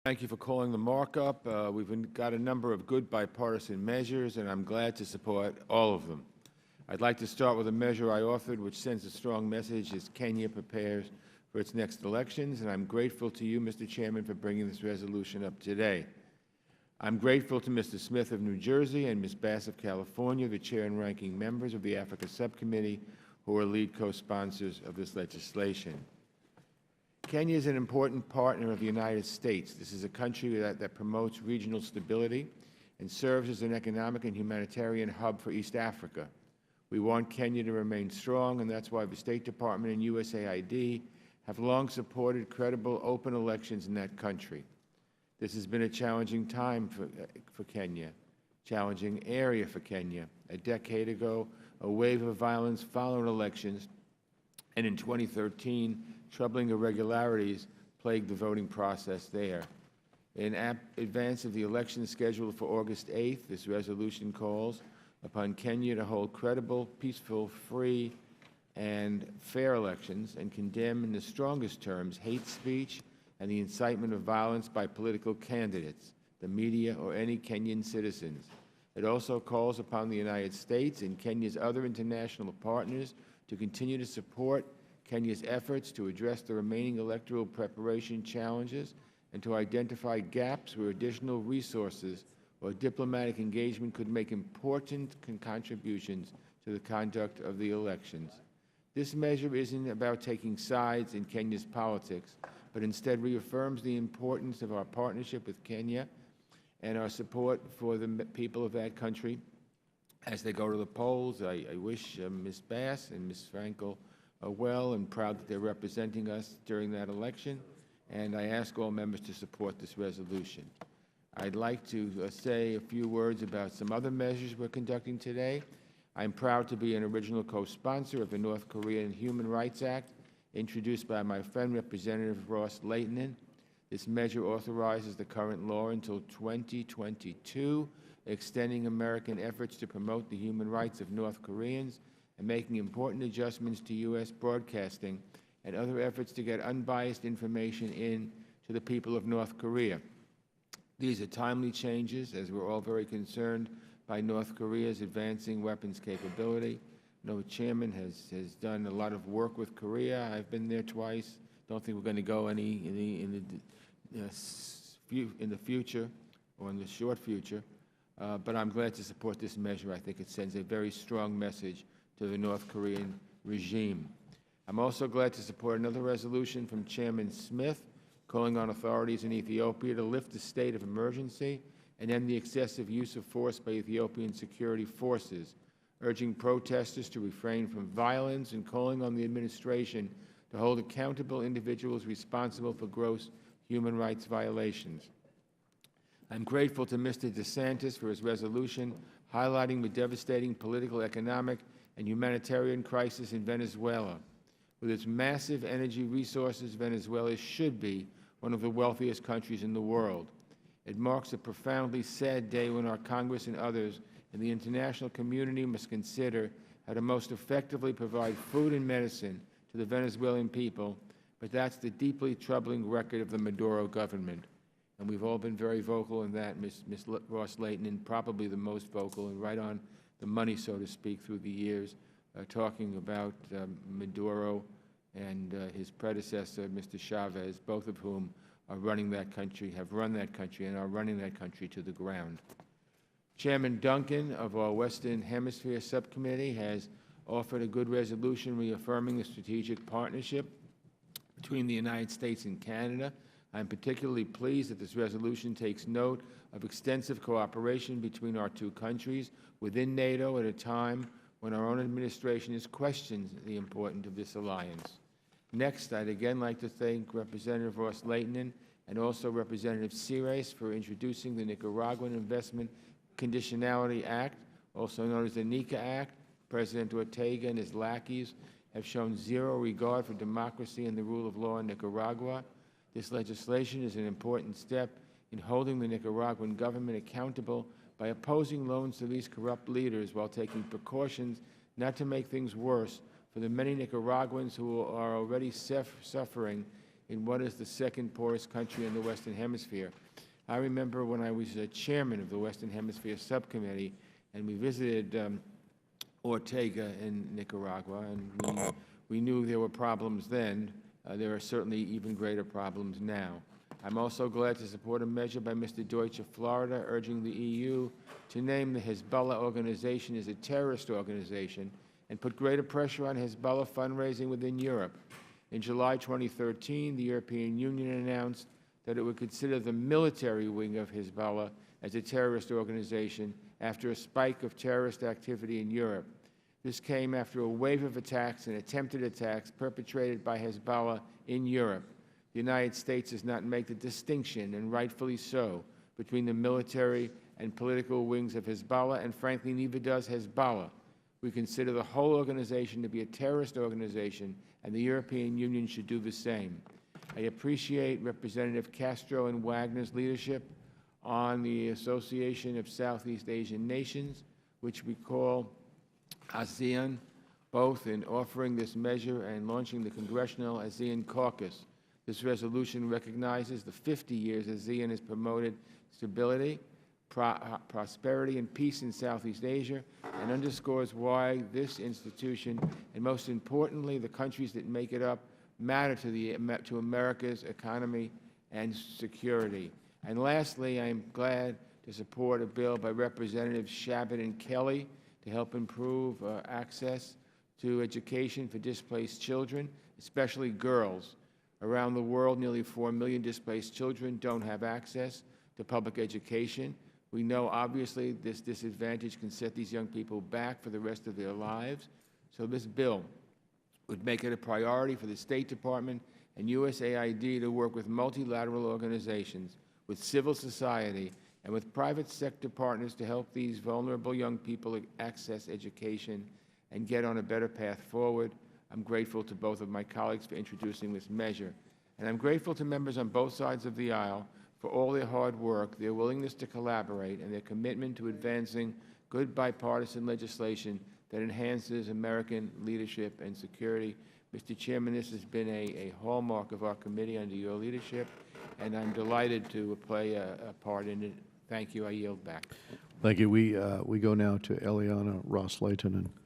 Thank you for calling the markup. We've got a number of good bipartisan measures, and I'm glad to support all of them. I'd like to start with a measure I authored, which sends a strong message as Kenya prepares for its next elections, and I'm grateful to you, Mr. Chairman, for bringing this resolution up today. I'm grateful to Mr. Smith of New Jersey and Ms. Bass of California, the chair and ranking members of the Africa Subcommittee, who are lead co-sponsors of this legislation. Kenya is an important partner of the United States. This is a country that promotes regional stability and serves as an economic and humanitarian hub for East Africa. We want Kenya to remain strong, and that's why the State Department and USAID have long supported credible, open elections in that country. This has been a challenging time for Kenya, challenging area for Kenya. A decade ago, a wave of violence followed elections, and in 2013, troubling irregularities plagued the voting process there. In advance of the election scheduled for August 8th, this resolution calls upon Kenya to hold credible, peaceful, free, and fair elections and condemn in the strongest terms hate speech and the incitement of violence by political candidates, the media, or any Kenyan citizens. It also calls upon the United States and Kenya's other international partners to continue to support Kenya's efforts to address the remaining electoral preparation challenges and to identify gaps where additional resources or diplomatic engagement could make important contributions to the conduct of the elections. This measure isn't about taking sides in Kenya's politics, but instead reaffirms the importance of our partnership with Kenya and our support for the people of that country as they go to the polls. I wish Ms. Bass and Ms. Frankel are well and proud that they're representing us during that election, and I ask all members to support this resolution. I'd like to say a few words about some other measures we're conducting today. I'm proud to be an original co-sponsor of the North Korean Human Rights Act, introduced by my friend Representative Ross Leighton. This measure authorizes the current law until 2022, extending American efforts to promote the human rights of North Koreans and making important adjustments to U.S. broadcasting and other efforts to get unbiased information in to the people of North Korea. These are timely changes, as we're all very concerned by North Korea's advancing weapons capability. I know the Chairman has done a lot of work with Korea. I've been there twice. Don't think we're going to go any in the future or in the short future, but I'm glad to support this measure. I think it sends a very strong message to the North Korean regime. I'm also glad to support another resolution from Chairman Smith calling on authorities in Ethiopia to lift the state of emergency and end the excessive use of force by Ethiopian security forces, urging protesters to refrain from violence and calling on the administration to hold accountable individuals responsible for gross human rights violations. I'm grateful to Mr. DeSantis for his resolution highlighting the devastating political, economic, and humanitarian crisis in Venezuela. With its massive energy resources, Venezuela should be one of the wealthiest countries in the world. It marks a profoundly sad day when our Congress and others in the international community must consider how to most effectively provide food and medicine to the Venezuelan people, but that's the deeply troubling record of the Maduro government. And we've all been very vocal in that, Ms. Ross Leighton, and probably the most vocal and right on the money, so to speak, through the years, talking about Maduro and his predecessor, Mr. Chavez, both of whom are running that country, have run that country, and are running that country to the ground. Chairman Duncan of our Western Hemisphere Subcommittee has offered a good resolution reaffirming the strategic partnership between the United States and Canada. I'm particularly pleased that this resolution takes note of extensive cooperation between our two countries within NATO at a time when our own administration has questioned the importance of this alliance. Next, I'd again like to thank Representative Ross Leighton and also Representative Cires for introducing the Nicaraguan Investment Conditionality Act, also known as the NICA Act. President Ortega and his lackeys have shown zero regard for democracy and the rule of law in Nicaragua. This legislation is an important step in holding the Nicaraguan government accountable by opposing loans to these corrupt leaders while taking precautions not to make things worse for the many Nicaraguans who are already suffering in what is the second poorest country in the Western Hemisphere. I remember when I was chairman of the Western Hemisphere Subcommittee, and we visited Ortega in Nicaragua, and we knew there were problems then. There are certainly even greater problems now. I'm also glad to support a measure by Mr. Deutsch of Florida urging the EU to name the Hizballah organization as a terrorist organization and put greater pressure on Hizballah fundraising within Europe. In July 2013, the European Union announced that it would consider the military wing of Hizballah as a terrorist organization after a spike of terrorist activity in Europe. This came after a wave of attacks and attempted attacks perpetrated by Hizballah in Europe. The United States does not make the distinction, and rightfully so, between the military and political wings of Hizballah, and frankly, neither does Hizballah. We consider the whole organization to be a terrorist organization, and the European Union should do the same. I appreciate Representative Castro and Wagner's leadership on the Association of Southeast Asian Nations, which we call ASEAN, both in offering this measure and launching the Congressional ASEAN Caucus. This resolution recognizes the 50 years ASEAN has promoted stability, prosperity, and peace in Southeast Asia, and underscores why this institution, and most importantly, the countries that make it up, matter to America's economy and security. And lastly, I am glad to support a bill by Representatives Shabbat and Kelly to help improve access to education for displaced children, especially girls. Around the world, nearly 4 million displaced children don't have access to public education. We know, obviously, this disadvantage can set these young people back for the rest of their lives. So this bill would make it a priority for the State Department and USAID to work with multilateral organizations, with civil society, and with private sector partners to help these vulnerable young people access education and get on a better path forward. I'm grateful to both of my colleagues for introducing this measure. And I'm grateful to members on both sides of the aisle for all their hard work, their willingness to collaborate, and their commitment to advancing good bipartisan legislation that enhances American leadership and security. Mr. Chairman, this has been a hallmark of our committee under your leadership, and I'm delighted to play a part in it. Thank you. I yield back. Thank you. We go now to Eliana Ross-Layton.